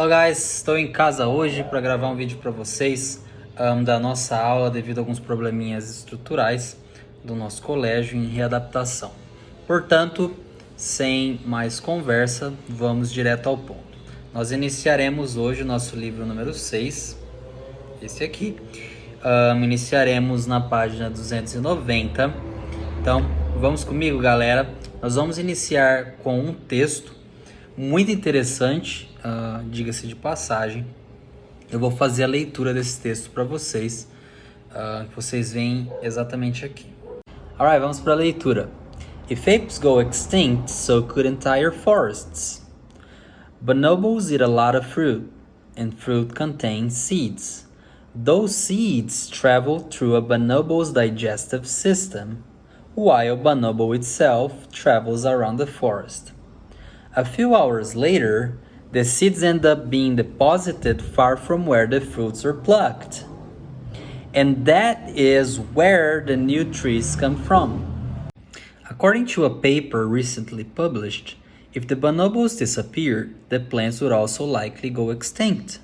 Olá guys, estou em casa hoje para gravar um vídeo para vocês da nossa aula devido a alguns probleminhas estruturais do nosso colégio em readaptação. Portanto, sem mais conversa, vamos direto ao ponto. Nós iniciaremos hoje o nosso livro número 6, esse aqui. Iniciaremos na página 290. Então, vamos comigo, galera. Nós vamos iniciar com um texto muito interessante, diga-se de passagem. Eu vou fazer a leitura desse texto para vocês, que vocês veem exatamente aqui. Alright, vamos para a leitura. If apes go extinct, so could entire forests. Bonobos eat a lot of fruit, and fruit contains seeds. Those seeds travel through a bonobo's digestive system, while bonobo itself travels around the forest. A few hours later, the seeds end up being deposited far from where the fruits are plucked. And that is where the new trees come from. According to a paper recently published, if the bonobos disappear, the plants would also likely go extinct.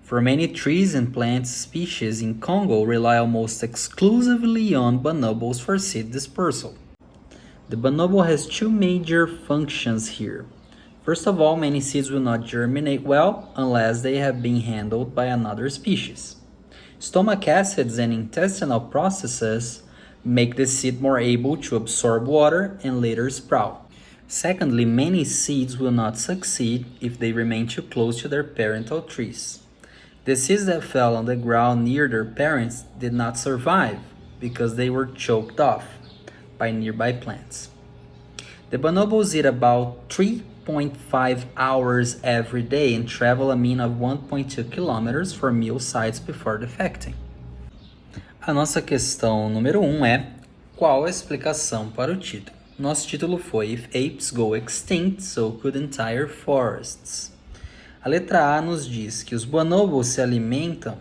For many trees and plant species in Congo rely almost exclusively on bonobos for seed dispersal. The bonobo has two major functions here. First of all, many seeds will not germinate well unless they have been handled by another species. Stomach acids and intestinal processes make the seed more able to absorb water and later sprout. Secondly, many seeds will not succeed if they remain too close to their parental trees. The seeds that fell on the ground near their parents did not survive because they were choked off by nearby plants. The bonobos eat about 3.5 hours every day and travel a mean of 1.2 kilometers for meal sites before defecting. A nossa questão número 1 é: qual a explicação para o título? Nosso título foi If apes go extinct, so could entire forests. A letra A nos diz que os bonobos se alimentam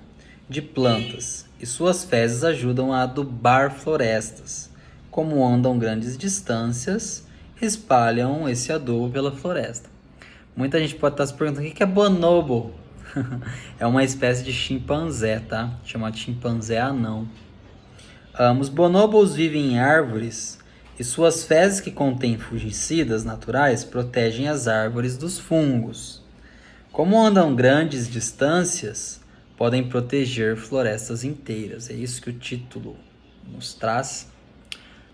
de plantas e suas fezes ajudam a adubar florestas. Como andam grandes distâncias, espalham esse adubo pela floresta. Muita gente pode estar se perguntando o que é bonobo. É uma espécie de chimpanzé, tá? Chamado chimpanzé anão. Os bonobos vivem em árvores e suas fezes que contêm fungicidas naturais protegem as árvores dos fungos. Como andam grandes distâncias, podem proteger florestas inteiras. É isso que o título nos traz.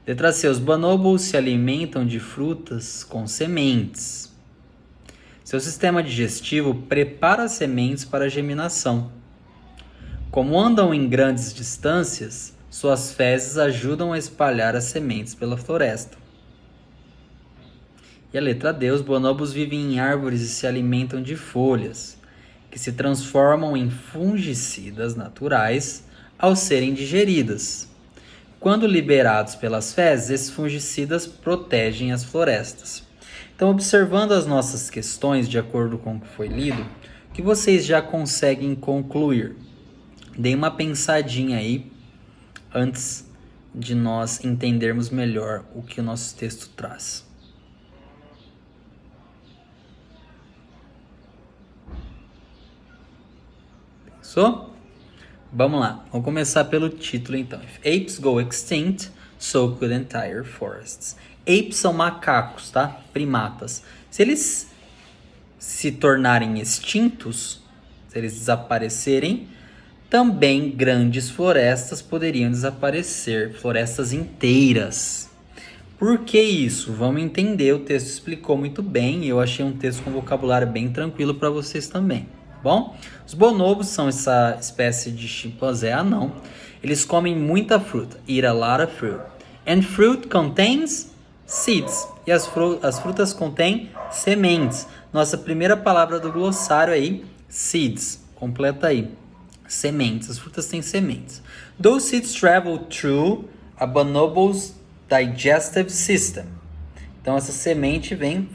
Letra C. Os bonobos se alimentam de frutas com sementes. Seu sistema digestivo prepara as sementes para a germinação. Como andam em grandes distâncias, suas fezes ajudam a espalhar as sementes pela floresta. E a letra D. Os bonobos vivem em árvores e se alimentam de folhas, que se transformam em fungicidas naturais ao serem digeridas. Quando liberados pelas fezes, esses fungicidas protegem as florestas. Então, observando as nossas questões de acordo com o que foi lido, o que vocês já conseguem concluir? Deem uma pensadinha aí antes de nós entendermos melhor o que o nosso texto traz. Pensou? Vamos lá, vamos começar pelo título então. If apes go extinct, so could entire forests. Apes são macacos, tá? Primatas. Se eles se tornarem extintos, se eles desaparecerem, também grandes florestas poderiam desaparecer, florestas inteiras. Por que isso? Vamos entender, o texto explicou muito bem e eu achei um texto com vocabulário bem tranquilo para vocês também. Bom, os bonobos são essa espécie de chimpanzé anão. Eles comem muita fruta. Eat a lot of fruit. And fruit contains seeds. E as frutas contêm sementes. Nossa primeira palavra do glossário aí, seeds. Completa aí. Sementes. As frutas têm sementes. Those seeds travel through a bonobo's digestive system. Então essa semente vem,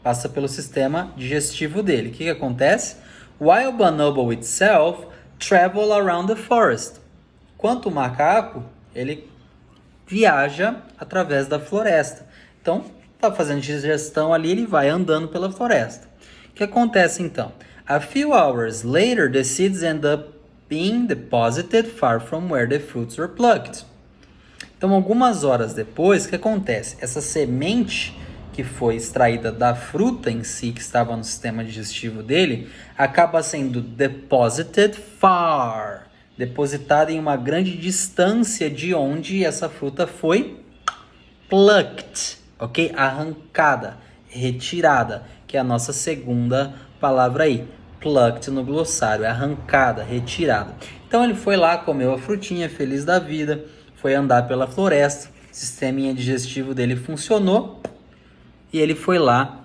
passa pelo sistema digestivo dele. O que acontece? While bonobo itself travel around the forest. Enquanto o macaco, ele viaja através da floresta. Então, está fazendo digestão ali, ele vai andando pela floresta. O que acontece então? A few hours later, the seeds end up being deposited far from where the fruits were plucked. Então, algumas horas depois, o que acontece? Essa semente que foi extraída da fruta em si, que estava no sistema digestivo dele, acaba sendo deposited far, depositada em uma grande distância de onde essa fruta foi plucked, ok? Arrancada, retirada, que é a nossa segunda palavra aí. Plucked no glossário, é arrancada, retirada. Então ele foi lá, comeu a frutinha, feliz da vida, foi andar pela floresta, o sisteminha digestivo dele funcionou e ele foi lá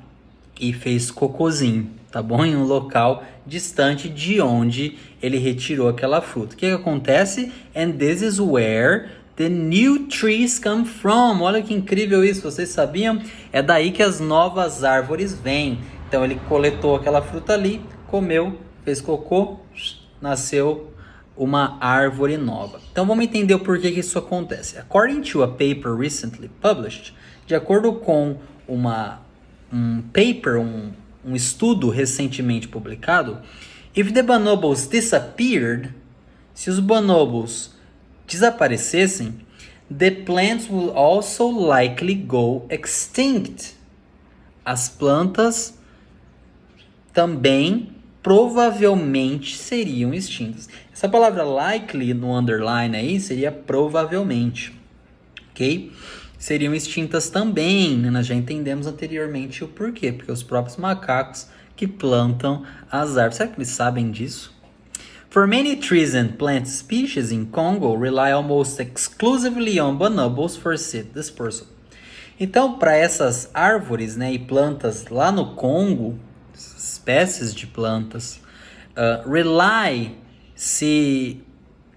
e fez cocôzinho, tá bom? Em um local distante de onde ele retirou aquela fruta. O que acontece? And this is where the new trees come from. Olha que incrível isso, vocês sabiam? É daí que as novas árvores vêm. Então ele coletou aquela fruta ali, comeu, fez cocô, nasceu uma árvore nova. Então vamos entender o porquê que isso acontece. According to a paper recently published, de acordo com um paper, um estudo recentemente publicado, if the bonobos disappeared, se os bonobos desaparecessem, the plants will also likely go extinct. As plantas também provavelmente seriam extintas. Essa palavra likely no underline aí seria provavelmente, ok? Seriam extintas também, né? Nós já entendemos anteriormente o porquê, porque os próprios macacos que plantam as árvores, será que eles sabem disso? For many trees and plant species in Congo rely almost exclusively on bonobos for seed dispersal. Então, para essas árvores, né, e plantas lá no Congo, espécies de plantas, se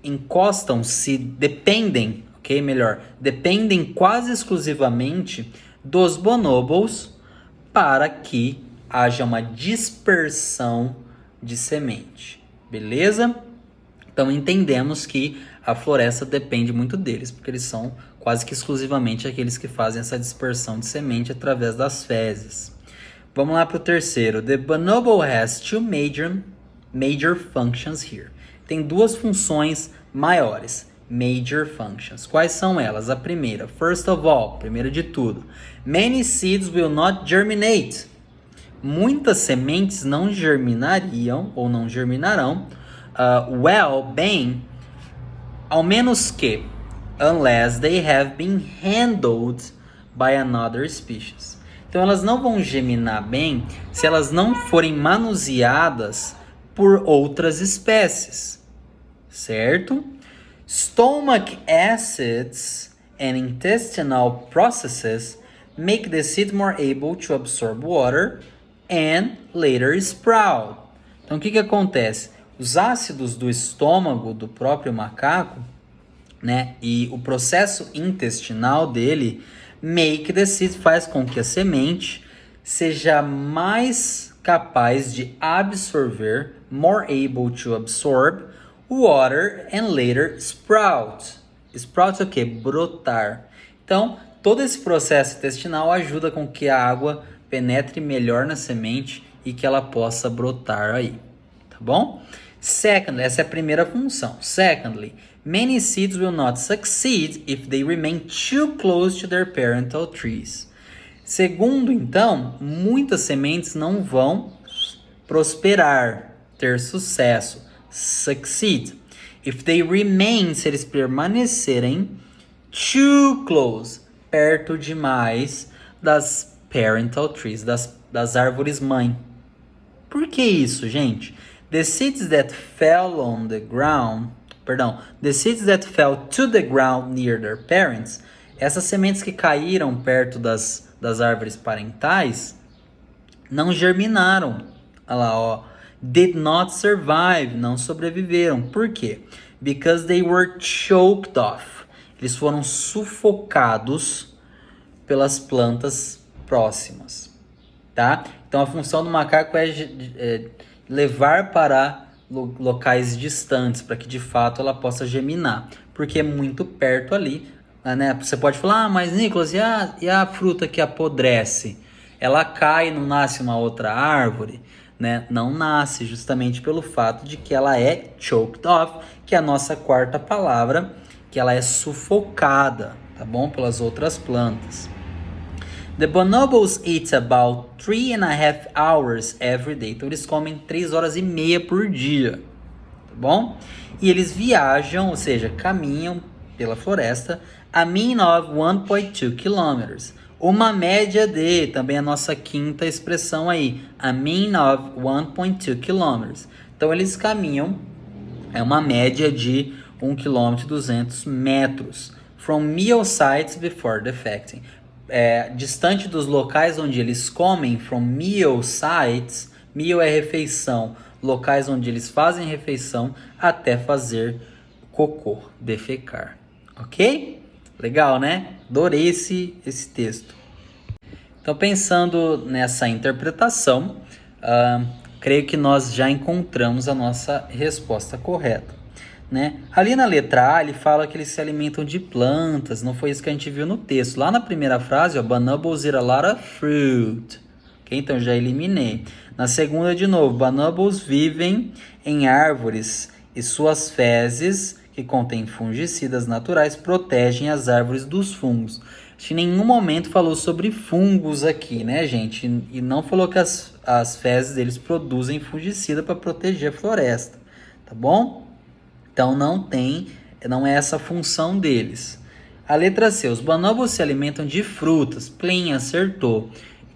encostam, se dependem, ok? Melhor, dependem quase exclusivamente dos bonobos para que haja uma dispersão de semente, beleza? Então entendemos que a floresta depende muito deles, porque eles são quase que exclusivamente aqueles que fazem essa dispersão de semente através das fezes. Vamos lá para o terceiro. The bonobo has two major functions here. Tem duas funções maiores. Major functions. Quais são elas? A primeira, first of all, primeira de tudo. Many seeds will not germinate. Muitas sementes não germinariam ou não germinarão. Bem, ao menos que, unless they have been handled by another species. Então elas não vão germinar bem se elas não forem manuseadas por outras espécies, certo? Stomach acids and intestinal processes make the seed more able to absorb water and later sprout. Então o que acontece? Os ácidos do estômago do próprio macaco, né, e o processo intestinal dele make the seed, faz com que a semente seja mais capaz de absorver, more able to absorb water and later sprout. Sprout é o quê? Brotar. Então, todo esse processo intestinal ajuda com que a água penetre melhor na semente e que ela possa brotar aí, tá bom? Secondly, essa é a primeira função. Secondly, many seeds will not succeed if they remain too close to their parental trees. Segundo, então, muitas sementes não vão prosperar, ter sucesso, succeed. If they remain, se eles permanecerem too close, perto demais das parental trees, das árvores mãe. Por que isso, gente? The seeds that fell to the ground near their parents, essas sementes que caíram perto das árvores parentais, não germinaram. Olha lá, ó. Did not survive, não sobreviveram. Por quê? Because they were choked off. Eles foram sufocados pelas plantas próximas, tá? Então a função do macaco é levar para locais distantes, para que de fato ela possa germinar, porque é muito perto ali, né? Você pode falar, mas Nicolas, e a fruta que apodrece? Ela cai e não nasce uma outra árvore? né, não nasce, justamente pelo fato de que ela é choked off, que é a nossa quarta palavra, que ela é sufocada, tá bom? Pelas outras plantas. The bonobos eat about 3.5 hours every day. Então eles comem 3 horas e meia por dia, tá bom? E eles viajam, ou seja, caminham pela floresta a mean of 1.2 kilometers. Uma média de, também a nossa quinta expressão aí, a mean of 1.2 kilometers. Então eles caminham, é uma média de 1 km e 200 metros. From meal sites before defecting. Distante dos locais onde eles comem, from meal sites, meal é refeição, locais onde eles fazem refeição até fazer cocô, defecar. Ok? Legal, né? Adorei esse texto. Então, pensando nessa interpretação, creio que nós já encontramos a nossa resposta correta, né? Ali na letra A, ele fala que eles se alimentam de plantas, não foi isso que a gente viu no texto. Lá na primeira frase, ó, bonobos eat a lot of fruit. Okay? Então, já eliminei. Na segunda, de novo, bonobos vivem em árvores e suas fezes, que contêm fungicidas naturais, protegem as árvores dos fungos. A gente em nenhum momento falou sobre fungos aqui, né, gente? E não falou que as fezes deles produzem fungicida para proteger a floresta, tá bom? Então não é essa a função deles. A letra C, os bonobos se alimentam de frutas. Plin, acertou.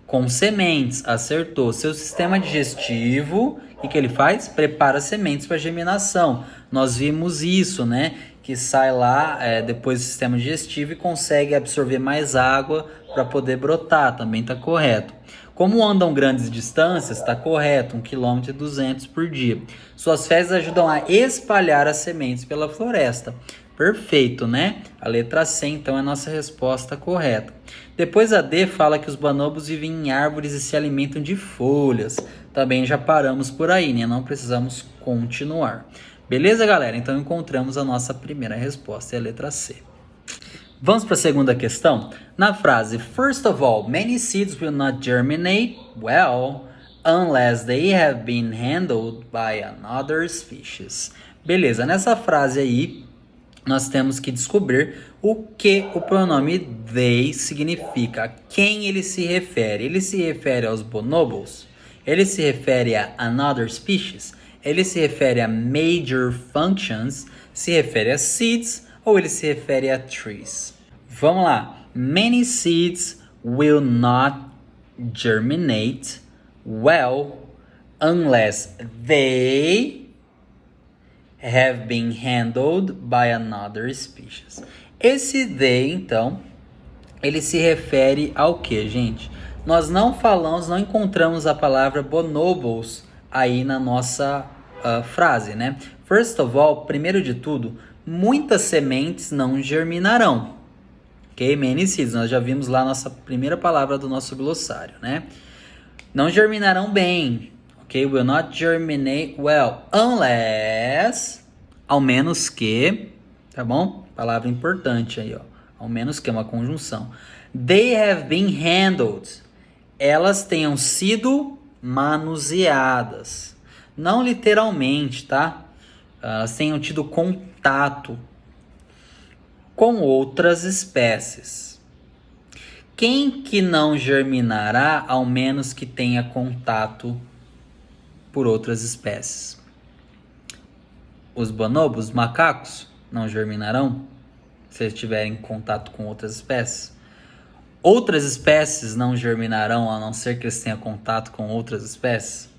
Com sementes, acertou. Seu sistema digestivo, o que ele faz? Prepara sementes para germinação. Nós vimos isso, né? Que sai lá depois do sistema digestivo e consegue absorver mais água para poder brotar. Também está correto. Como andam grandes distâncias, está correto, 1,2 km por dia. Suas fezes ajudam a espalhar as sementes pela floresta. Perfeito, né? A letra C, então, é a nossa resposta correta. Depois a D fala que os bonobos vivem em árvores e se alimentam de folhas. Também já paramos por aí, né? Não precisamos continuar. Beleza, galera? Então encontramos a nossa primeira resposta, é a letra C. Vamos para a segunda questão? Na frase, first of all, many seeds will not germinate well unless they have been handled by another species. Beleza, nessa frase aí, nós temos que descobrir o que o pronome they significa. A quem ele se refere? Ele se refere aos bonobos? Ele se refere a another species? Ele se refere a major functions? Se refere a seeds? Ou ele se refere a trees? Vamos lá. Many seeds will not germinate well unless they have been handled by another species. Esse they, então, ele se refere ao que, gente? Nós não encontramos a palavra bonobos aí na nossa frase, né? First of all, primeiro de tudo, muitas sementes não germinarão. Ok? Many seeds, nós já vimos lá a nossa primeira palavra do nosso glossário, né? Não germinarão bem. Ok? Will not germinate well. Unless, ao menos que, tá bom? Palavra importante aí, ó. Ao menos que é uma conjunção. They have been handled. Elas tenham sido manuseadas. Não literalmente, tá? Elas tenham tido contato com outras espécies. Quem que não germinará, ao menos que tenha contato por outras espécies? Os bonobos, macacos, não germinarão se eles tiverem contato com outras espécies? Outras espécies não germinarão a não ser que eles tenham contato com outras espécies?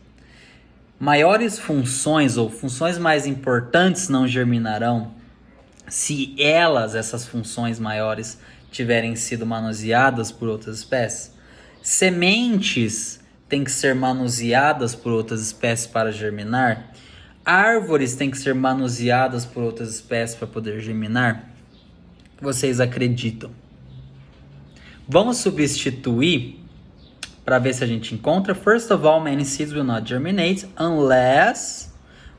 Maiores funções ou funções mais importantes não germinarão se essas funções maiores, tiverem sido manuseadas por outras espécies. Sementes têm que ser manuseadas por outras espécies para germinar. Árvores têm que ser manuseadas por outras espécies para poder germinar. O que vocês acreditam? Vamos substituir para ver se a gente encontra. First of all, many seeds will not germinate unless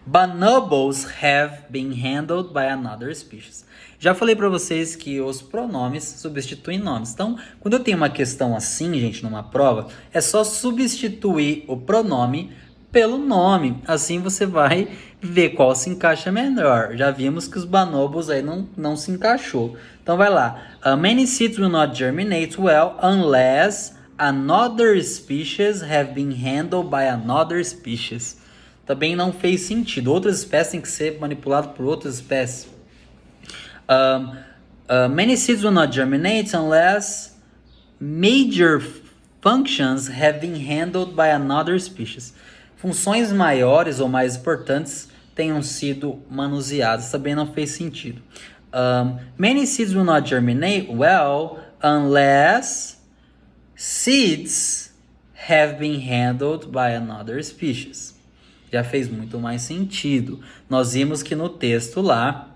bonobos have been handled by another species. Já falei para vocês que os pronomes substituem nomes. Então, quando eu tenho uma questão assim, gente, numa prova, é só substituir o pronome pelo nome. Assim você vai ver qual se encaixa melhor. Já vimos que os bonobos aí não se encaixou. Então vai lá. Many seeds will not germinate well unless another species have been handled by another species. Também não fez sentido. Outras espécies têm que ser manipuladas por outras espécies. Many seeds will not germinate unless major functions have been handled by another species. Funções maiores ou mais importantes tenham sido manuseadas. Também não fez sentido. Many seeds will not germinate well unless seeds have been handled by another species. Já fez muito mais sentido. Nós vimos que no texto lá,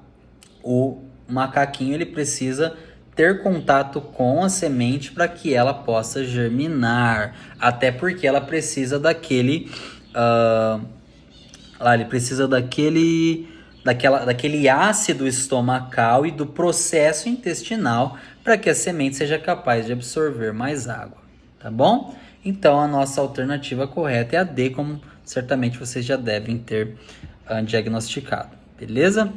o macaquinho ele precisa ter contato com a semente para que ela possa germinar. Até porque ela precisa daquele... ele precisa daquele ácido estomacal e do processo intestinal para que a semente seja capaz de absorver mais água, tá bom? Então a nossa alternativa correta é a D, como certamente vocês já devem ter diagnosticado, beleza?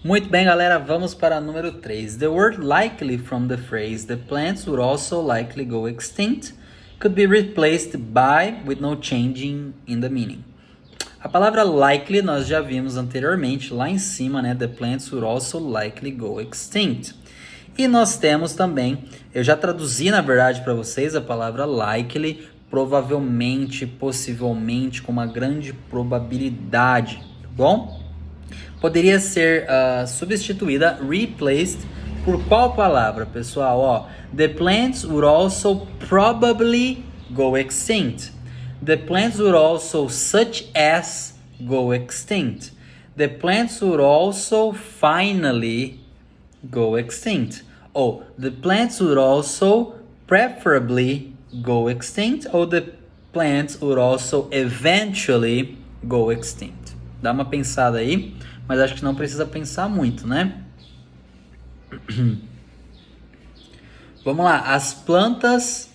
Muito bem, galera, vamos para número 3. The word likely from the phrase the plants would also likely go extinct could be replaced by with no changing in the meaning. A palavra likely nós já vimos anteriormente, lá em cima, né? The plants would also likely go extinct. E nós temos também, eu já traduzi na verdade para vocês a palavra likely, provavelmente, possivelmente, com uma grande probabilidade, tá bom? Poderia ser substituída, replaced, por qual palavra, pessoal? The plants would also probably go extinct. The plants would also such as go extinct. The plants would also finally go extinct. Ou the plants would also preferably go extinct. Ou the plants would also eventually go extinct. Dá uma pensada aí, mas acho que não precisa pensar muito, né? Vamos lá, as plantas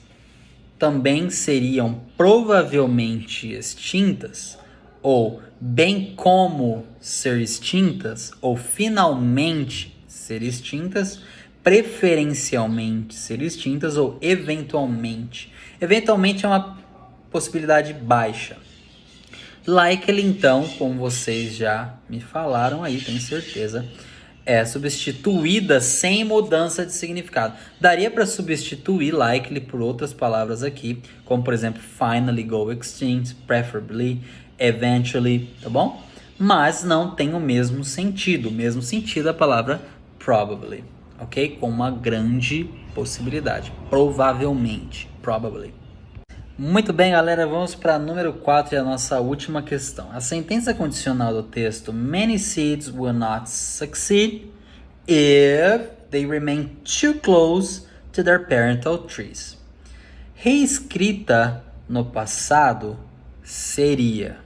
também seriam provavelmente extintas, ou bem como ser extintas, ou finalmente ser extintas, preferencialmente ser extintas, ou eventualmente. Eventualmente é uma possibilidade baixa. Likely, então, como vocês já me falaram aí, tenho certeza, é substituída sem mudança de significado. Daria para substituir likely por outras palavras aqui, como por exemplo, finally go extinct, preferably, eventually, tá bom? Mas não tem o mesmo sentido a palavra probably, ok? Com uma grande possibilidade, provavelmente, probably. Muito bem, galera, vamos para número 4 e a nossa última questão. A sentença condicional do texto many seeds will not succeed if they remain too close to their parental trees. Reescrita no passado seria.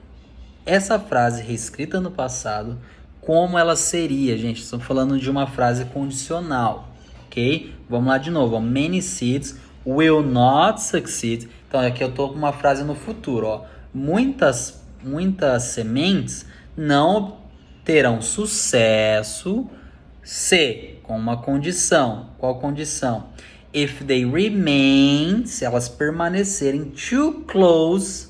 Essa frase reescrita no passado, como ela seria, gente? Estamos falando de uma frase condicional, ok? Vamos lá de novo. Many seeds will not succeed. Então aqui eu estou com uma frase no futuro. Muitas sementes não terão sucesso se, com uma condição. Qual condição? If they remain, se elas permanecerem too close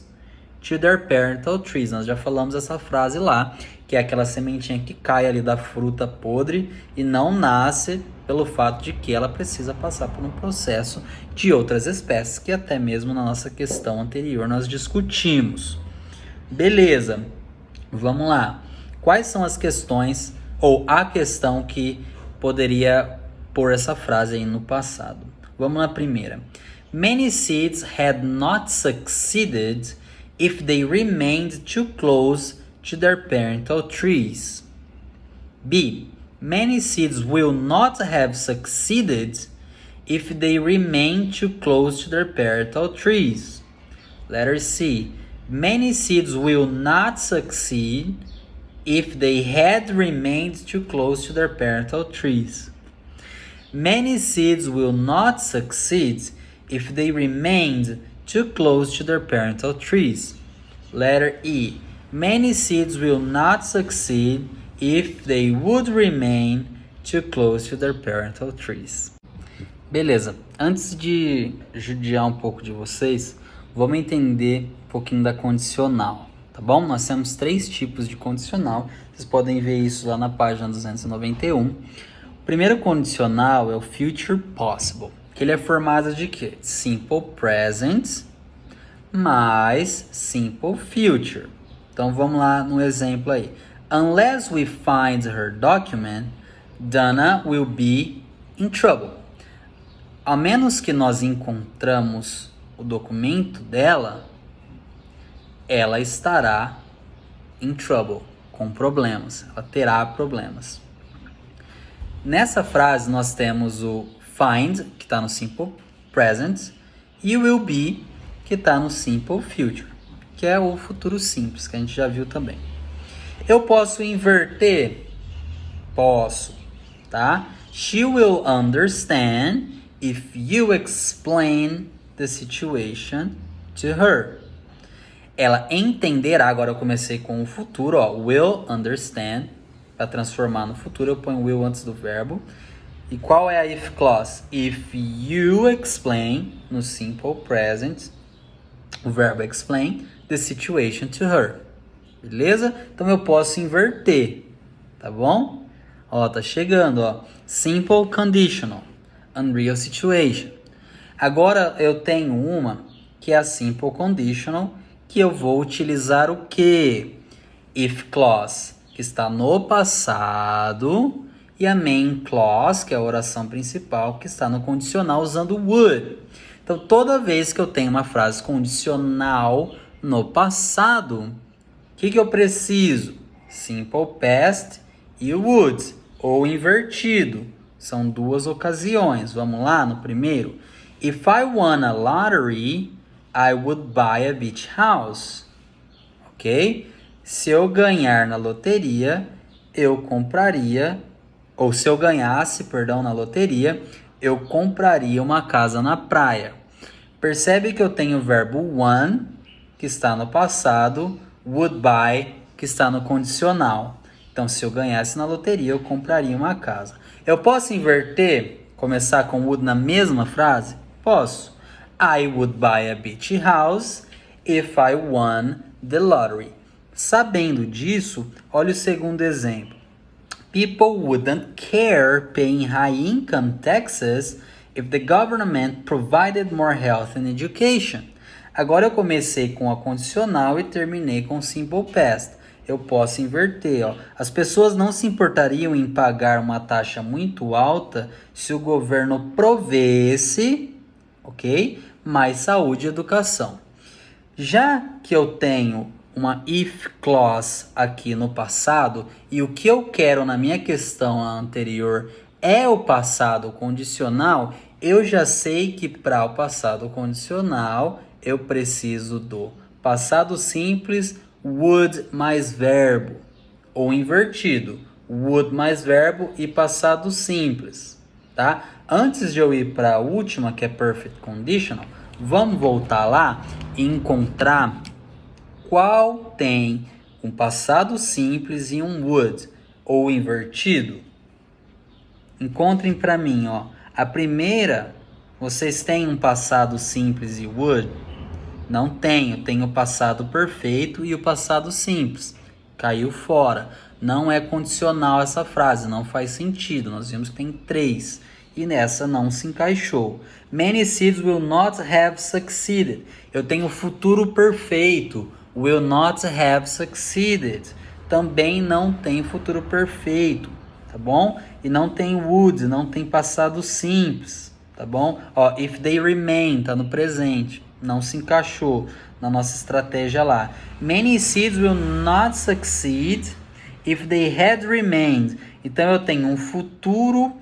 to their parental trees. Nós já falamos essa frase lá, que é aquela sementinha que cai ali da fruta podre e não nasce pelo fato de que ela precisa passar por um processo de outras espécies, que até mesmo na nossa questão anterior nós discutimos. Beleza, vamos lá. Quais são as questões, ou a questão que poderia pôr essa frase aí no passado? Vamos na primeira. Many seeds had not succeeded if they remained too close to their parental trees. B. Many seeds will not have succeeded if they remain too close to their parental trees. Letter C. Many seeds will not succeed if they had remained too close to their parental trees. Many seeds will not succeed if they remained too close to their parental trees. Letter E. Many seeds will not succeed if they would remain too close to their parental trees. Beleza, antes de judiar um pouco de vocês, vamos entender um pouquinho da condicional, tá bom? Nós temos 3 tipos de condicional, vocês podem ver isso lá na página 291. O primeiro condicional é o future possible, que ele é formado de quê? Simple present mais simple future. Então vamos lá no exemplo aí. Unless we find her document, Dana will be in trouble. A menos que nós encontramos o documento dela, ela estará in trouble, com problemas. Ela terá problemas. Nessa frase nós temos o find, que está no simple present, e o will be, que está no simple future, que é o futuro simples, que a gente já viu também. Eu posso inverter? Posso, tá? She will understand if you explain the situation to her. Ela entenderá, agora eu comecei com o futuro, ó, will understand, para transformar no futuro eu ponho will antes do verbo. E qual é a if clause? If you explain, no simple present, o verbo explain, the situation to her. Beleza? Então eu posso inverter, tá bom? Ó, tá chegando, ó. Simple conditional, unreal situation. Agora eu tenho uma que é a simple conditional, que eu vou utilizar o quê? If clause, que está no passado, e a main clause, que é a oração principal, que está no condicional usando would. Então toda vez que eu tenho uma frase condicional no passado, o que eu preciso? Simple past e would, ou invertido. São 2 ocasiões. Vamos lá no primeiro. If I won a lottery, I would buy a beach house. Ok? Se eu ganhar na loteria, eu compraria, ou se eu ganhasse, perdão, na loteria, eu compraria uma casa na praia. Percebe que eu tenho o verbo won, que está no passado, would buy, que está no condicional. Então, se eu ganhasse na loteria, eu compraria uma casa. Eu posso inverter, começar com would na mesma frase? Posso. I would buy a beach house if I won the lottery. Sabendo disso, olha o segundo exemplo. People wouldn't care paying high income taxes if the government provided more health and education. Agora eu comecei com a condicional e terminei com simple past. Eu posso inverter, ó. As pessoas não se importariam em pagar uma taxa muito alta se o governo provesse, ok, mais saúde e educação. Já que eu tenho uma if clause aqui no passado e o que eu quero na minha questão anterior é o passado condicional, eu já sei que para o passado condicional eu preciso do passado simples, would mais verbo, ou invertido, would mais verbo e passado simples, tá? Antes de eu ir para a última, que é perfect conditional, vamos voltar lá e encontrar qual tem um passado simples e um would, ou invertido. Encontrem para mim, ó. A primeira, vocês têm um passado simples e would? Não tenho, tenho o passado perfeito e o passado simples. Caiu fora. Não é condicional essa frase, não faz sentido. Nós vimos que tem 3 e nessa não se encaixou. Many seeds will not have succeeded. Eu tenho o futuro perfeito. Will not have succeeded. Também não tem futuro perfeito, tá bom? E não tem would, não tem passado simples, tá bom? Ó, if they remain, tá no presente. Não se encaixou na nossa estratégia lá. Many seeds will not succeed if they had remained. Então eu tenho um futuro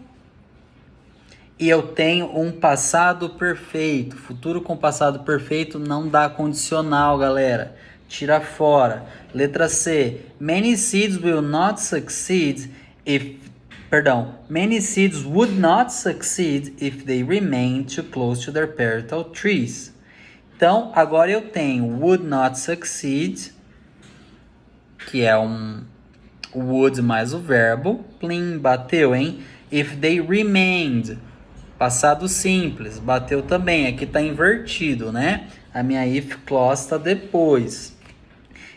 e eu tenho um passado perfeito. Futuro com passado perfeito não dá condicional, galera. Tira fora. Letra C. Many seeds will not succeed if... Perdão. Many seeds would not succeed if they remain too close to their parental trees. Então, agora eu tenho would not succeed, que é um would mais o verbo. Plim, bateu, hein? If they remained, passado simples, bateu também. Aqui tá invertido, né? A minha if clause tá depois.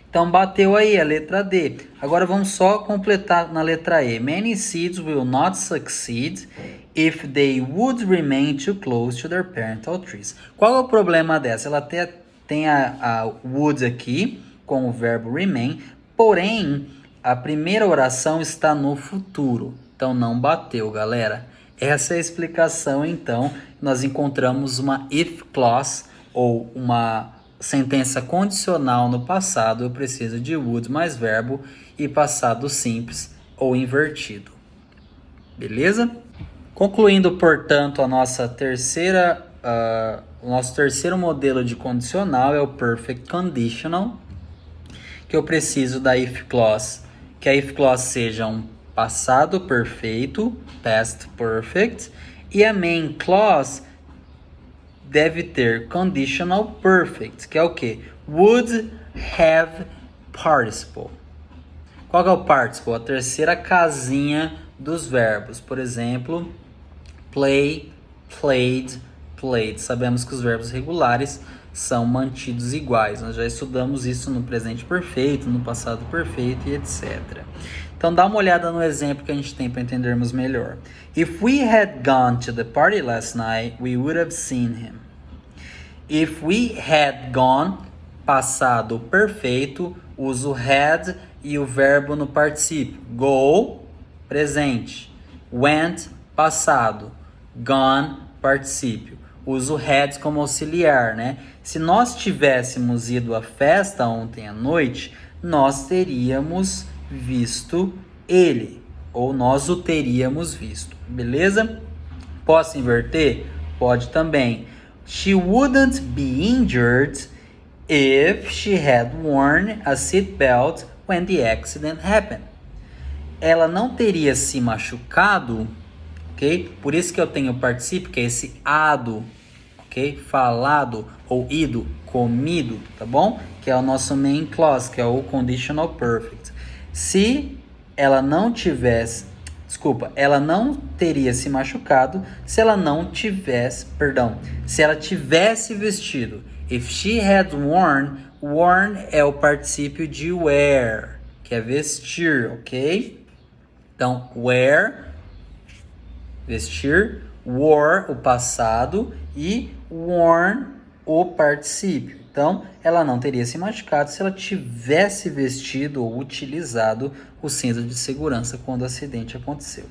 Então, bateu aí a letra D. Agora, vamos só completar na letra E. Many seeds will not succeed if they would remain too close to their parental trees. Qual é o problema dessa? Ela tem a would aqui, com o verbo remain, porém, a primeira oração está no futuro. Então, não bateu, galera. Essa é a explicação, então. Nós encontramos uma if clause, ou uma sentença condicional no passado. Eu preciso de would mais verbo e passado simples ou invertido. Beleza? Concluindo, portanto, o nosso terceiro modelo de condicional é o Perfect Conditional, que eu preciso da if clause, que a if clause seja um passado perfeito, past perfect, e a main clause deve ter conditional perfect, que é o que? Would have participle. Qual que é o participle? A terceira casinha dos verbos. Por exemplo, play, played, played. Sabemos que os verbos regulares são mantidos iguais. Nós já estudamos isso no presente perfeito, no passado perfeito e etc. Então dá uma olhada no exemplo que a gente tem para entendermos melhor. If we had gone to the party last night, we would have seen him. If we had gone, passado perfeito, uso had e o verbo no particípio. Go, presente. Went, passado. Gone, particípio. Uso had como auxiliar, né? Se nós tivéssemos ido à festa ontem à noite, nós teríamos visto ele, ou nós o teríamos visto, beleza? Posso inverter? Pode também. She wouldn't be injured if she had worn a seatbelt when the accident happened. Ela não teria se machucado, ok? Por isso que eu tenho o particípio, que é esse ado, ok? Falado ou ido, comido, tá bom? Que é o nosso main clause, que é o conditional perfect. Se ela não tivesse, ela não teria se machucado se ela não tivesse, se ela tivesse vestido. If she had worn, worn é o particípio de wear, que é vestir, ok? Então, wear, vestir, wore, o passado, e worn, o particípio. Então, ela não teria se machucado se ela tivesse vestido ou utilizado o cinto de segurança quando o acidente aconteceu.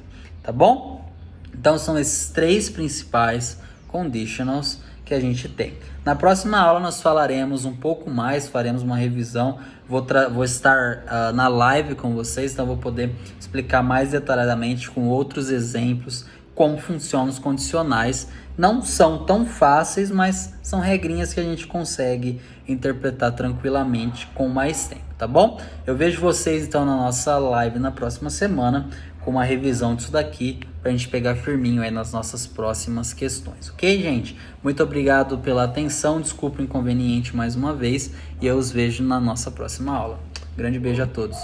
Tá bom? Então, são esses três principais conditionals que a gente tem. Na próxima aula, nós falaremos um pouco mais, faremos uma revisão. Vou estar na live com vocês, então vou poder explicar mais detalhadamente com outros exemplos como funcionam os condicionais. Não são tão fáceis, mas são regrinhas que a gente consegue interpretar tranquilamente com mais tempo, tá bom? Eu vejo vocês então na nossa live na próxima semana com uma revisão disso daqui pra gente pegar firminho aí nas nossas próximas questões, ok, gente? Muito obrigado pela atenção, desculpa o inconveniente mais uma vez e eu os vejo na nossa próxima aula. Grande beijo a todos.